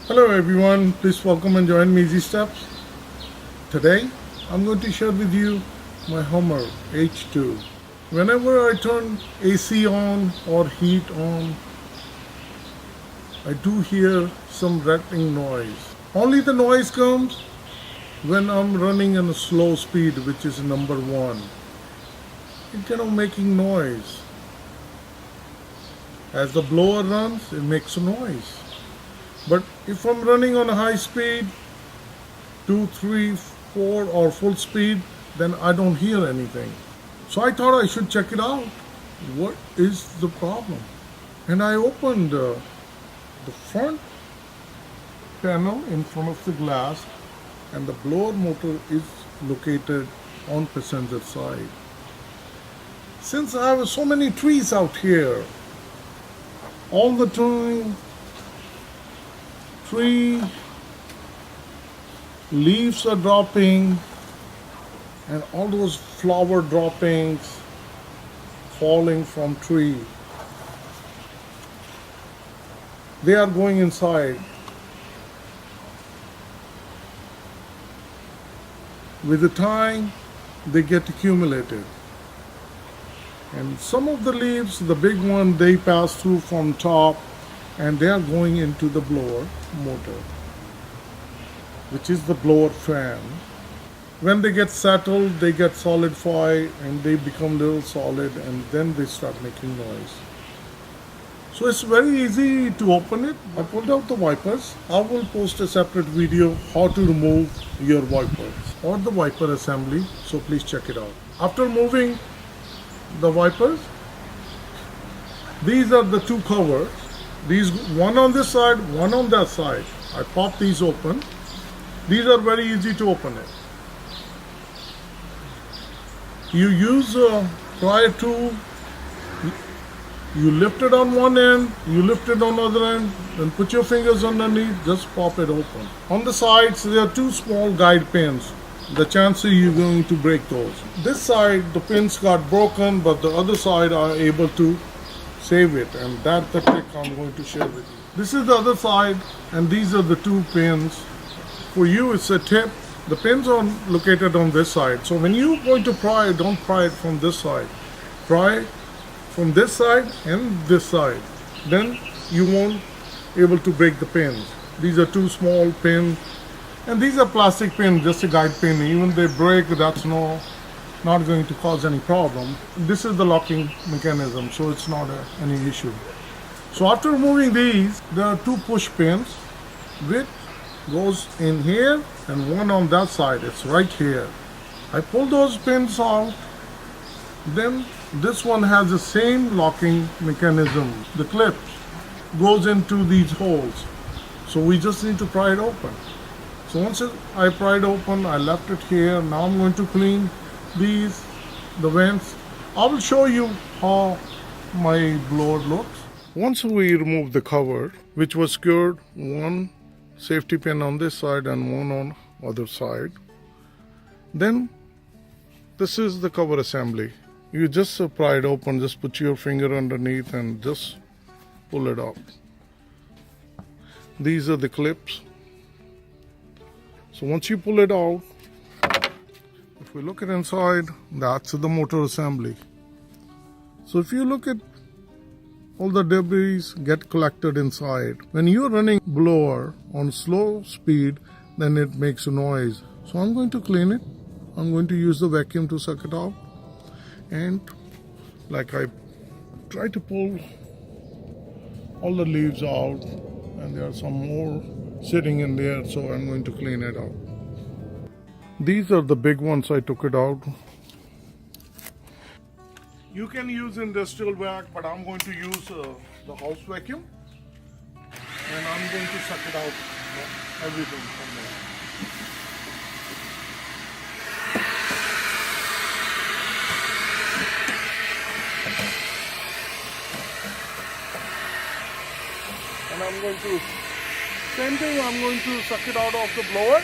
Hello everyone, please welcome and join me Easy Steps. Today I'm going to share with you my HUMMER H2. Whenever I turn AC on or heat on, I do hear some rattling noise. Only the noise comes when I'm running in a slow speed, which is number 1. It making noise. As the blower runs, it makes a noise. But if I'm running on a high speed, 2, 3, 4 or full speed, then I don't hear anything. So I thought I should check it out. What is the problem? And I opened the front panel in front of the glass, and the blower motor is located on passenger side. Since I have so many trees out here, all the time, tree leaves are dropping and all those flower droppings falling from tree, they are going inside. With the time they get accumulated, and some of the leaves, the big one, they pass through from top and they are going into the blower motor, which is the blower fan. When they get settled, they get solidified and they become little solid, and then they start making noise. So it's very easy to open it. I pulled out the wipers. I will post a separate video how to remove your wipers or the wiper assembly, so please check it out. After removing the wipers, these are the two covers. These, one on this side, one on that side. I pop these open. These are very easy to open it. You use a pry tool. You lift it on one end, you lift it on the other end, then put your fingers underneath, just pop it open. On the sides, there are two small guide pins. The chances you're going to break those. This side, the pins got broken, but the other side are able to save it, and that's the trick I'm going to share with you. This is the other side, and these are the two pins. For you, it's a tip. The pins are located on this side. So when you're going to pry, don't pry it from this side. Pry from this side and this side. Then you won't able to break the pins. These are two small pins, and these are plastic pins, just a guide pin. Even they break, that's not going to cause any problem. This is the locking mechanism, so it's not any issue. So after removing these, there are two push pins, which goes in here and one on that side. It's right here. I pull those pins out. Then this one has the same locking mechanism. The clip goes into these holes. So we just need to pry it open. So once I pried open, I left it here. Now I'm going to clean the vents. I will show you how my blower looks. Once we remove the cover, which was secured, one safety pin on this side and one on other side, then this is the cover assembly. You just pry it open, just put your finger underneath and just pull it out. These are the clips. So once you pull it out, if we look at inside, that's the motor assembly. So if you look at all the debris get collected inside. When you're running blower on slow speed, then it makes a noise. So I'm going to clean it. I'm going to use the vacuum to suck it out. And like I try to pull all the leaves out, and there are some more sitting in there, so I'm going to clean it out. These are the big ones. I took it out. You can use industrial vac, but I'm going to use the house vacuum, and I'm going to suck it out, everything from there. And I'm going to, same thing, I'm going to suck it out of the blower.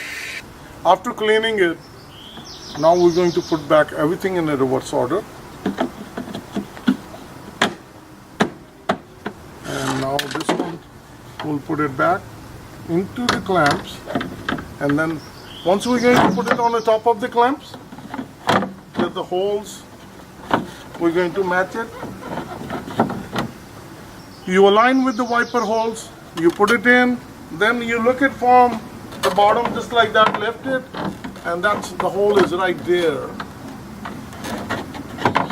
After cleaning it, now we're going to put back everything in a reverse order. And now this one, we'll put it back into the clamps, and then once we're going to put it on the top of the clamps, get the holes, we're going to match it. You align with the wiper holes, you put it in, then you look it from the bottom just like that, lift it, and that's the hole is right there.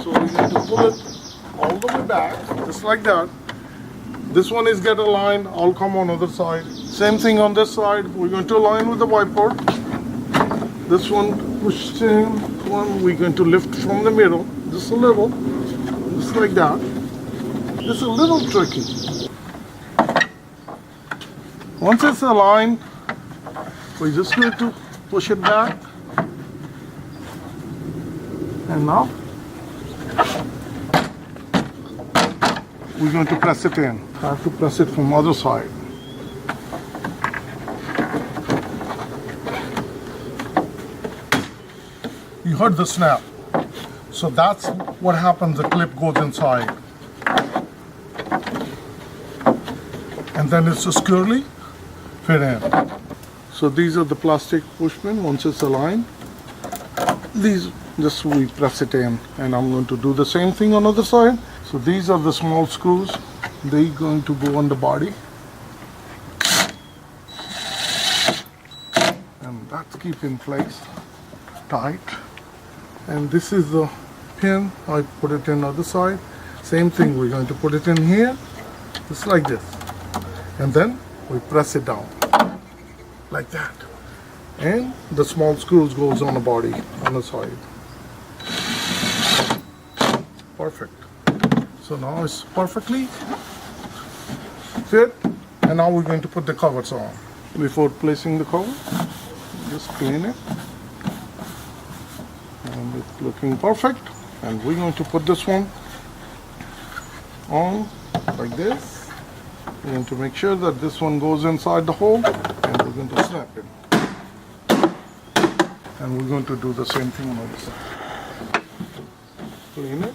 So we're going to pull it all the way back, just like that. This one is get aligned, I'll come on other side. Same thing on this side, we're going to align with the wiper. This one pushed in, one we're going to lift from the middle, just a little, just like that. It's a little tricky. Once it's aligned, we're just going to push it back. And now, we're going to press it in. I have to press it from the other side. You heard the snap. So that's what happens, the clip goes inside. And then it's securely fit in. So these are the plastic push pin. Once it's aligned, these just we press it in, and I'm going to do the same thing on the other side. So these are the small screws. They're going to go on the body, and that's keep in place tight. And this is the pin. I put it in the other side. Same thing. We're going to put it in here, just like this. And then we press it down like that, and the small screws goes on the body on the side. Perfect. So now it's perfectly fit, and now we're going to put the covers on. Before placing the cover, just clean it, and it's looking perfect. And we're going to put this one on like this. We're going to make sure that this one goes inside the hole, and we're going to snap it. And we're going to do the same thing on the other side. Clean it.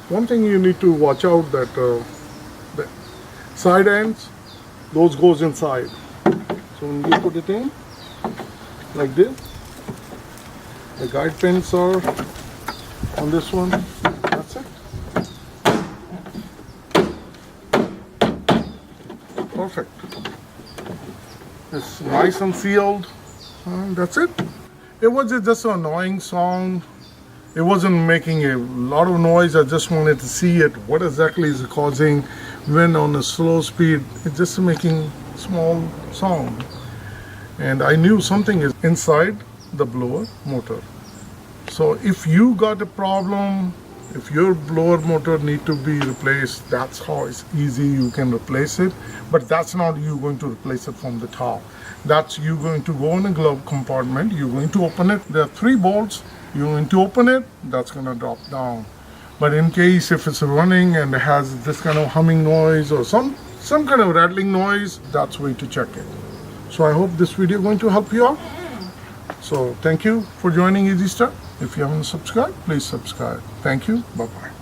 One thing you need to watch out that the side ends, those goes inside. So when you put it in like this, the guide pins are on this one. That's it. Perfect. It's nice and sealed. That's it. It was just an annoying sound. It wasn't making a lot of noise. I just wanted to see it. What exactly is it causing when on a slow speed? It's just making small sound. And I knew something is inside the blower motor. So if you got a problem, if your blower motor need to be replaced, that's how it's easy you can replace it. But that's not you going to replace it from the top. That's you going to go in a glove compartment. You're going to open it. There are 3 bolts. You're going to open it. That's going to drop down. But in case if it's running and it has this kind of humming noise or some kind of rattling noise, that's way to check it. So I hope this video is going to help you out. So thank you for joining Easy Start. If you haven't subscribed, please subscribe. Thank you. Bye-bye.